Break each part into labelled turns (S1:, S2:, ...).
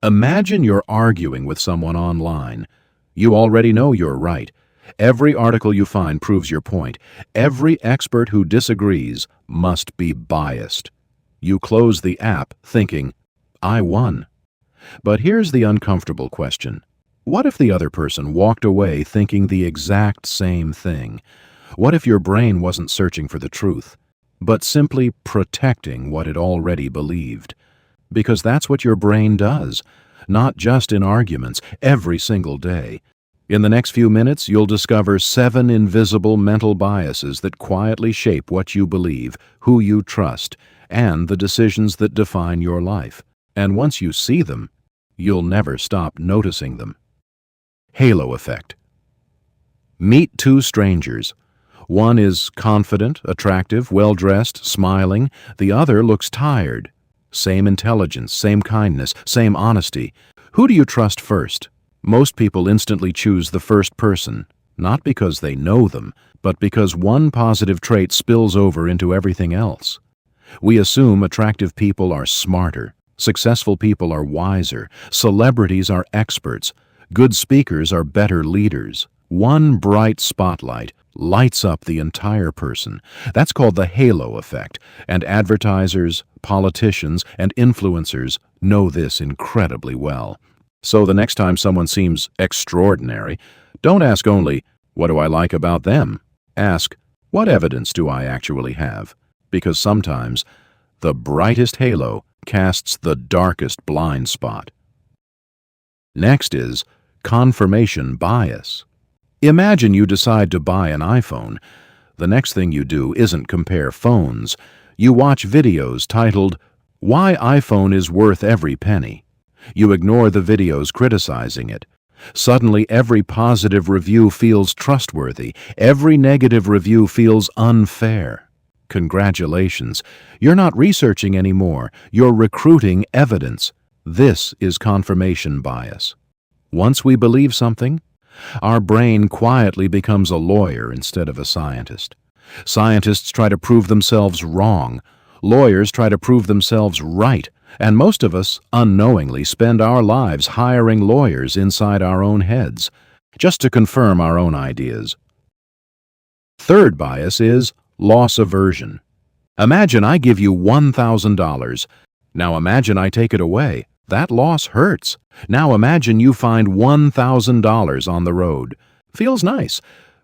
S1: Imagine you're arguing with someone online. You already know you're right. Every article you find proves your point. Every expert who disagrees must be biased. You close the app thinking, I won. But here's the uncomfortable question. What if the other person walked away thinking the exact same thing? What if your brain wasn't searching for the truth, but simply protecting what it already believed? Because that's what your brain does, not just in arguments, every single day. In the next few minutes, you'll discover 7 invisible mental biases that quietly shape what you believe, who you trust, and the decisions that define your life. And once you see them, you'll never stop noticing them. Halo effect. Meet 2 strangers. One is confident, attractive, well-dressed, smiling. The other looks tired. Same intelligence, same kindness, same honesty. Who do you trust first? Most people instantly choose the first person, not because they know them, but because one positive trait spills over into everything else. We assume attractive people are smarter, successful people are wiser, celebrities are experts, good speakers are better leaders. One bright spotlight lights up the entire person. That's called the halo effect, and advertisers, politicians, and influencers know this incredibly well. So the next time someone seems extraordinary, don't ask only, what do I like about them? Ask, what evidence do I actually have? Because sometimes the brightest halo casts the darkest blind spot. Next is confirmation bias. Imagine you decide to buy an iPhone. The next thing you do isn't compare phones. You watch videos titled, Why iPhone is Worth Every Penny. You ignore the videos criticizing it. Suddenly, every positive review feels trustworthy. Every negative review feels unfair. Congratulations. You're not researching anymore. You're recruiting evidence. This is confirmation bias. Once we believe something, our brain quietly becomes a lawyer instead of a scientist. Scientists try to prove themselves wrong. Lawyers try to prove themselves right. And most of us, unknowingly, spend our lives hiring lawyers inside our own heads, just to confirm our own ideas. Third bias is loss aversion. Imagine I give you $1,000. Now imagine I take it away. That loss hurts. Now imagine you find $1,000 on the road. Feels nice,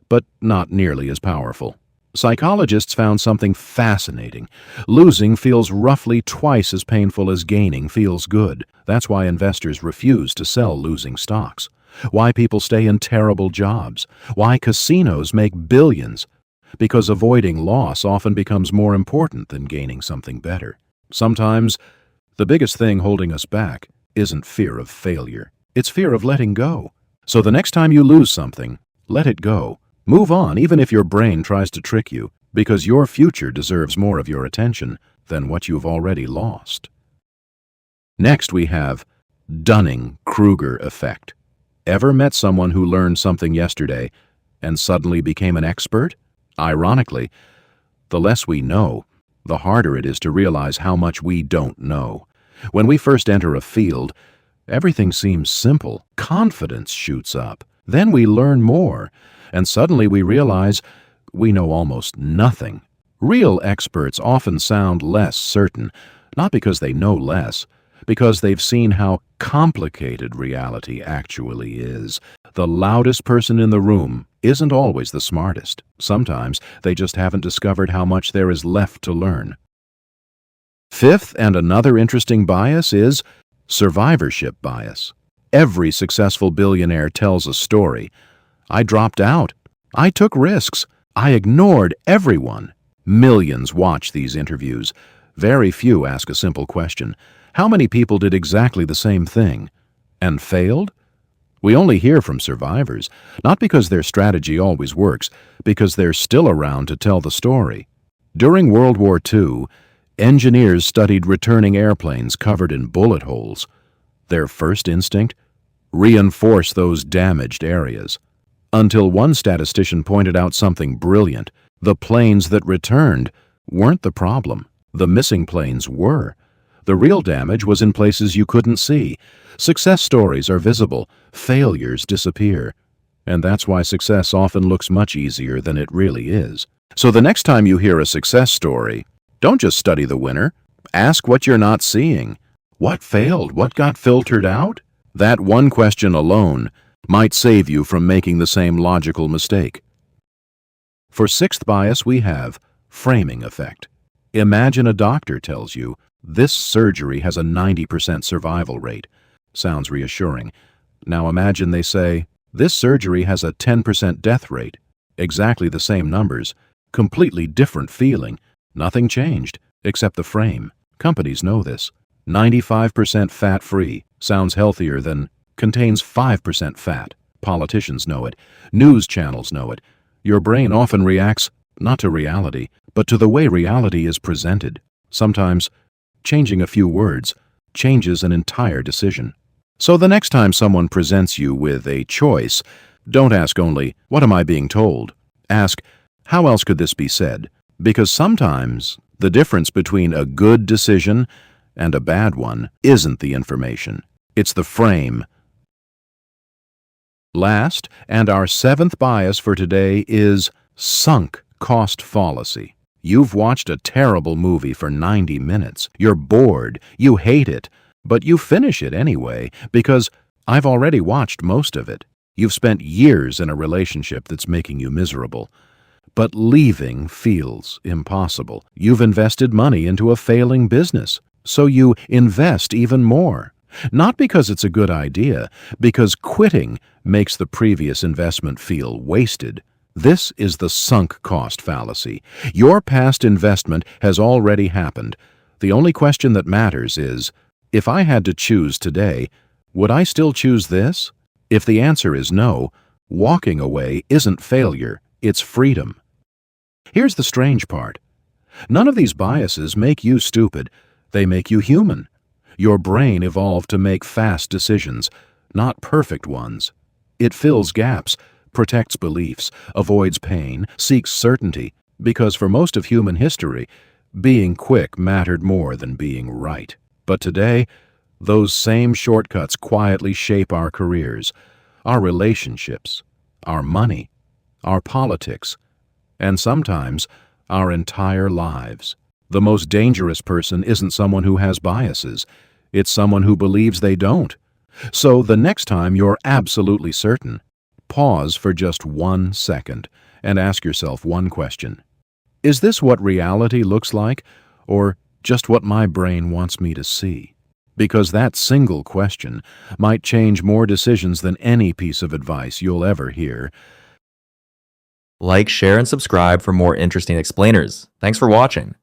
S1: but not nearly as powerful. Psychologists found something fascinating. Losing feels roughly twice as painful as gaining feels good. That's why investors refuse to sell losing stocks. Why people stay in terrible jobs. Why casinos make billions. Because avoiding loss often becomes more important than gaining something better. Sometimes, the biggest thing holding us back isn't fear of failure. It's fear of letting go. So the next time you lose something, let it go. Move on, even if your brain tries to trick you, because your future deserves more of your attention than what you've already lost. Next, we have Dunning-Kruger Effect. Ever met someone who learned something yesterday and suddenly became an expert? Ironically, the less we know, the harder it is to realize how much we don't know. When we first enter a field, everything seems simple. Confidence shoots up. Then we learn more, and suddenly we realize we know almost nothing. Real experts often sound less certain, not because they know less, because they've seen how complicated reality actually is. The loudest person in the room isn't always the smartest. Sometimes they just haven't discovered how much there is left to learn. Fifth, and another interesting bias, is survivorship bias. Every successful billionaire tells a story. I dropped out. I took risks. I ignored everyone. Millions watch these interviews. Very few ask a simple question. How many people did exactly the same thing and failed? We only hear from survivors, not because their strategy always works, because they're still around to tell the story. During World War II, engineers studied returning airplanes covered in bullet holes. Their first instinct? Reinforce those damaged areas. Until one statistician pointed out something brilliant. The planes that returned weren't the problem. The missing planes were. The real damage was in places you couldn't see. Success stories are visible, failures disappear. And that's why success often looks much easier than it really is. So the next time you hear a success story, don't just study the winner. Ask what you're not seeing. What failed? What got filtered out? That one question alone might save you from making the same logical mistake. For sixth bias, we have framing effect. Imagine a doctor tells you, this surgery has a 90% survival rate. Sounds reassuring. Now imagine they say, this surgery has a 10% death rate. Exactly the same numbers, completely different feeling. Nothing changed, except the frame. Companies know this. 95% fat-free sounds healthier than contains 5% fat. Politicians know it. News channels know it. Your brain often reacts not to reality, but to the way reality is presented. Sometimes, changing a few words changes an entire decision. So the next time someone presents you with a choice, don't ask only, what am I being told? Ask, how else could this be said? Because sometimes the difference between a good decision and a bad one isn't the information. It's the frame. Last, and our seventh bias for today is sunk cost fallacy. You've watched a terrible movie for 90 minutes. You're bored. You hate it. But you finish it anyway because I've already watched most of it. You've spent years in a relationship that's making you miserable. But leaving feels impossible. You've invested money into a failing business, so you invest even more. Not because it's a good idea, because quitting makes the previous investment feel wasted. This is the sunk cost fallacy. Your past investment has already happened. The only question that matters is, if I had to choose today, would I still choose this? If the answer is no, walking away isn't failure, it's freedom. Here's the strange part. None of these biases make you stupid. They make you human. Your brain evolved to make fast decisions, not perfect ones. It fills gaps, protects beliefs, avoids pain, seeks certainty, because for most of human history, being quick mattered more than being right. But today, those same shortcuts quietly shape our careers, our relationships, our money, our politics, and sometimes our entire lives. The most dangerous person isn't someone who has biases. It's someone who believes they don't. So the next time you're absolutely certain, pause for just 1 second and ask yourself one question. Is this what reality looks like, or just what my brain wants me to see? Because that single question might change more decisions than any piece of advice you'll ever hear.
S2: Like, share, and subscribe for more interesting explainers. Thanks for watching.